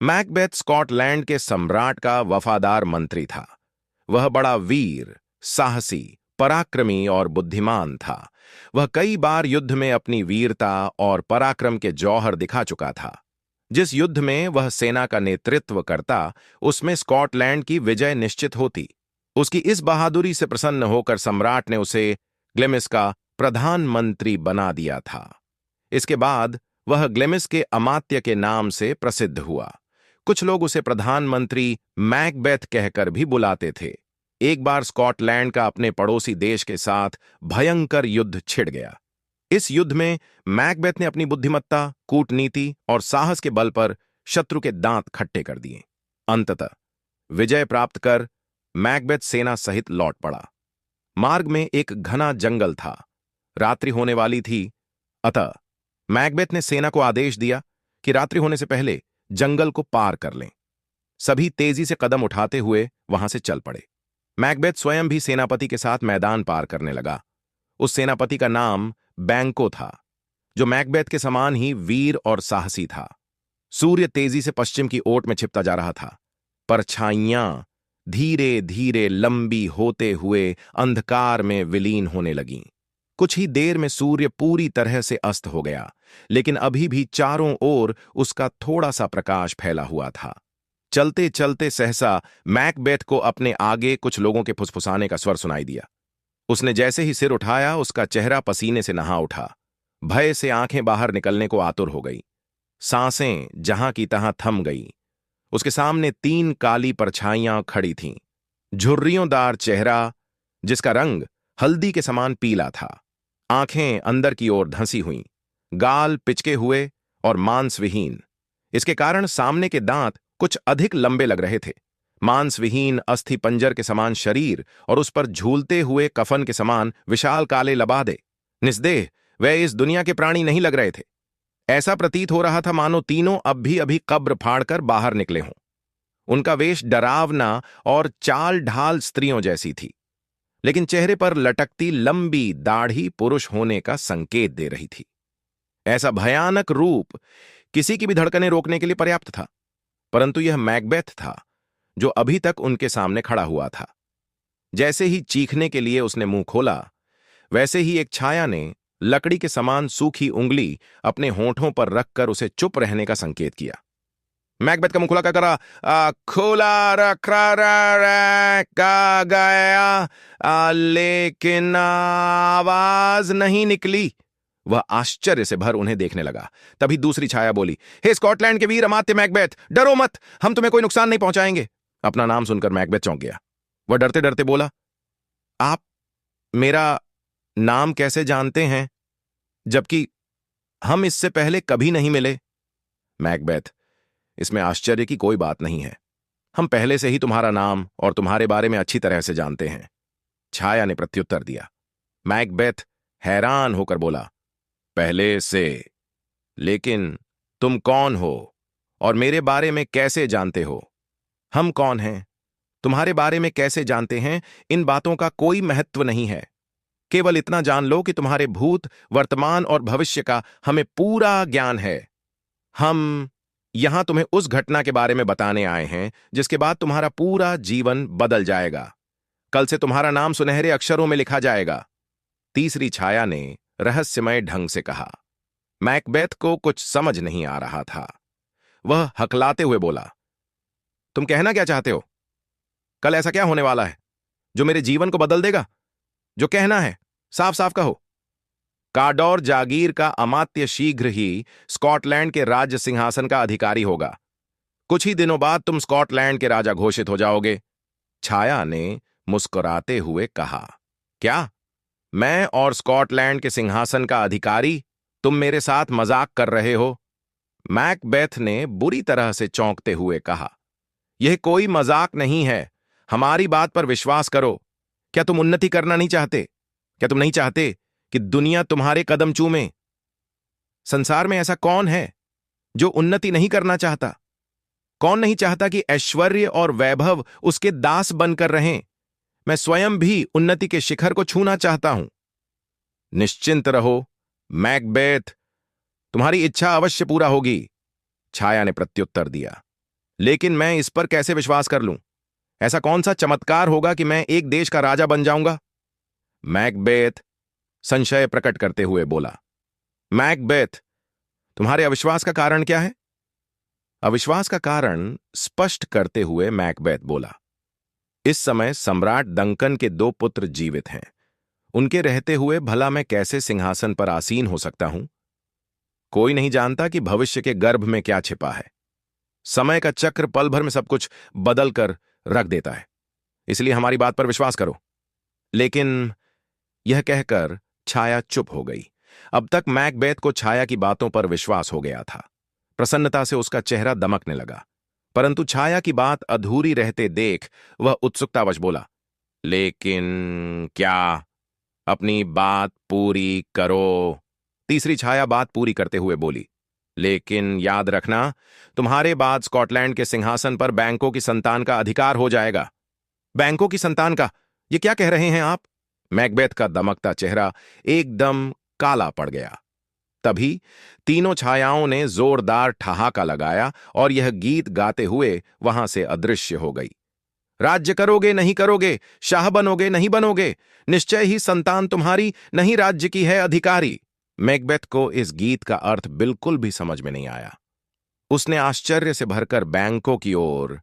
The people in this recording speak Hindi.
मैकबेथ स्कॉटलैंड के सम्राट का वफादार मंत्री था। वह बड़ा वीर, साहसी, पराक्रमी और बुद्धिमान था। वह कई बार युद्ध में अपनी वीरता और पराक्रम के जौहर दिखा चुका था। जिस युद्ध में वह सेना का नेतृत्व करता, उसमें स्कॉटलैंड की विजय निश्चित होती। उसकी इस बहादुरी से प्रसन्न होकर सम्राट ने उसे ग्लेमिस का प्रधानमंत्री बना दिया था। इसके बाद वह ग्लेमिस के अमात्य के नाम से प्रसिद्ध हुआ। कुछ लोग उसे प्रधानमंत्री मैकबेथ कहकर भी बुलाते थे। एक बार स्कॉटलैंड का अपने पड़ोसी देश के साथ भयंकर युद्ध छिड़ गया। इस युद्ध में मैकबेथ ने अपनी बुद्धिमत्ता, कूटनीति और साहस के बल पर शत्रु के दांत खट्टे कर दिए। अंततः विजय प्राप्त कर मैकबेथ सेना सहित लौट पड़ा। मार्ग में एक घना जंगल था। रात्रि होने वाली थी, अतः मैकबेथ ने सेना को आदेश दिया कि रात्रि होने से पहले जंगल को पार कर लें। सभी तेजी से कदम उठाते हुए वहां से चल पड़े। मैकबेथ स्वयं भी सेनापति के साथ मैदान पार करने लगा। उस सेनापति का नाम बैंको था, जो मैकबेथ के समान ही वीर और साहसी था। सूर्य तेजी से पश्चिम की ओट में छिपता जा रहा था। परछाइयां धीरे धीरे लंबी होते हुए अंधकार में विलीन होने लगीं। कुछ ही देर में सूर्य पूरी तरह से अस्त हो गया, लेकिन अभी भी चारों ओर उसका थोड़ा सा प्रकाश फैला हुआ था। चलते चलते सहसा मैकबेथ को अपने आगे कुछ लोगों के फुसफुसाने का स्वर सुनाई दिया। उसने जैसे ही सिर उठाया, उसका चेहरा पसीने से नहा उठा। भय से आंखें बाहर निकलने को आतुर हो गई। सांसें जहां की तहां थम गई। उसके सामने 3 काली परछाइयां खड़ी थीं। झुर्रियोंदार चेहरा, जिसका रंग हल्दी के समान पीला था। आंखें अंदर की ओर धंसी हुईं, गाल पिचके हुए और मांसविहीन। इसके कारण सामने के दांत कुछ अधिक लंबे लग रहे थे। मांसविहीन अस्थि पंजर के समान शरीर और उस पर झूलते हुए कफन के समान विशाल काले लबादे। निस्देह वे इस दुनिया के प्राणी नहीं लग रहे थे। ऐसा प्रतीत हो रहा था मानो तीनों अब भी अभी कब्र फाड़कर बाहर निकले हों। उनका वेश डरावना और चाल ढाल स्त्रियों जैसी थी, लेकिन चेहरे पर लटकती लंबी दाढ़ी पुरुष होने का संकेत दे रही थी। ऐसा भयानक रूप किसी की भी धड़कनें रोकने के लिए पर्याप्त था, परंतु यह मैकबेथ था जो अभी तक उनके सामने खड़ा हुआ था। जैसे ही चीखने के लिए उसने मुंह खोला, वैसे ही एक छाया ने लकड़ी के समान सूखी उंगली अपने होठों पर रखकर उसे चुप रहने का संकेत किया। मैकबेथ का मुंह खुला कर खुला रखा गया, लेकिन आवाज नहीं निकली। वह आश्चर्य से भर उन्हें देखने लगा। तभी दूसरी छाया बोली, हे स्कॉटलैंड के वीर अमात्य मैकबेथ, डरो मत, हम तुम्हें कोई नुकसान नहीं पहुंचाएंगे। अपना नाम सुनकर मैकबेथ चौंक गया। वह डरते डरते बोला, आप मेरा नाम कैसे जानते हैं, जबकि हम इससे पहले कभी नहीं मिले? मैकबेथ, इसमें आश्चर्य की कोई बात नहीं है। हम पहले से ही तुम्हारा नाम और तुम्हारे बारे में अच्छी तरह से जानते हैं, छाया ने प्रत्युत्तर दिया। मैकबेथ हैरान होकर बोला, पहले से? लेकिन तुम कौन हो और मेरे बारे में कैसे जानते हो? हम कौन हैं, तुम्हारे बारे में कैसे जानते हैं, इन बातों का कोई महत्व नहीं है। केवल इतना जान लो कि तुम्हारे भूत, वर्तमान और भविष्य का हमें पूरा ज्ञान है। हम यहां तुम्हें उस घटना के बारे में बताने आए हैं जिसके बाद तुम्हारा पूरा जीवन बदल जाएगा। कल से तुम्हारा नाम सुनहरे अक्षरों में लिखा जाएगा। तीसरी छाया ने रहस्यमय ढंग से कहा। मैकबेथ को कुछ समझ नहीं आ रहा था। वह हकलाते हुए बोला, तुम कहना क्या चाहते हो? कल ऐसा क्या होने वाला है जो मेरे जीवन को बदल देगा? जो कहना है साफ साफ कहो। काडोर जागीर का अमात्य शीघ्र ही स्कॉटलैंड के राज्य सिंहासन का अधिकारी होगा। कुछ ही दिनों बाद तुम स्कॉटलैंड के राजा घोषित हो जाओगे। छाया ने मुस्कुराते हुए कहा, क्या मैं और स्कॉटलैंड के सिंहासन का अधिकारी? तुम मेरे साथ मजाक कर रहे हो? मैकबेथ ने बुरी तरह से चौंकते हुए कहा, यह कोई मजाक नहीं है। हमारी बात पर विश्वास करो। क्या तुम उन्नति करना नहीं चाहते? क्या तुम नहीं चाहते कि दुनिया तुम्हारे कदम चूमे? संसार में ऐसा कौन है जो उन्नति नहीं करना चाहता? कौन नहीं चाहता कि ऐश्वर्य और वैभव उसके दास बनकर रहें? मैं स्वयं भी उन्नति के शिखर को छूना चाहता हूं। निश्चिंत रहो मैकबेथ, तुम्हारी इच्छा अवश्य पूरा होगी, छाया ने प्रत्युत्तर दिया। लेकिन मैं इस पर कैसे विश्वास कर लूं? ऐसा कौन सा चमत्कार होगा कि मैं एक देश का राजा बन जाऊंगा? मैकबेथ संशय प्रकट करते हुए बोला। मैकबेथ, तुम्हारे अविश्वास का कारण क्या है? अविश्वास का कारण स्पष्ट करते हुए मैकबेथ बोला। इस समय सम्राट डंकन के दो पुत्र जीवित हैं। उनके रहते हुए भला मैं कैसे सिंहासन पर आसीन हो सकता हूं? कोई नहीं जानता कि भविष्य के गर्भ में क्या छिपा है। समय का चक्र पल भर में सब कुछ बदल कर रख देता है। इसलिए हमारी बात पर विश्वास करो। लेकिन यह कहकर छाया चुप हो गई। अब तक मैकबेथ को छाया की बातों पर विश्वास हो गया था। प्रसन्नता से उसका चेहरा दमकने लगा। परंतु छाया की बात अधूरी रहते देख वह उत्सुकतावश बोला, लेकिन क्या? अपनी बात पूरी करो। तीसरी छाया बात पूरी करते हुए बोली, लेकिन याद रखना, तुम्हारे बाद स्कॉटलैंड के सिंहासन पर बैंकों की संतान का अधिकार हो जाएगा। बैंकों की संतान का? ये क्या कह रहे हैं आप? मैकबेथ का दमकता चेहरा एकदम काला पड़ गया। तभी तीनों छायाओं ने जोरदार ठहाका लगाया और यह गीत गाते हुए वहां से अदृश्य हो गई। राज्य करोगे नहीं करोगे, शाह बनोगे नहीं बनोगे, निश्चय ही संतान तुम्हारी नहीं राज्य की है अधिकारी। मैकबेथ को इस गीत का अर्थ बिल्कुल भी समझ में नहीं आया। उसने आश्चर्य से भरकर बैंकों की ओर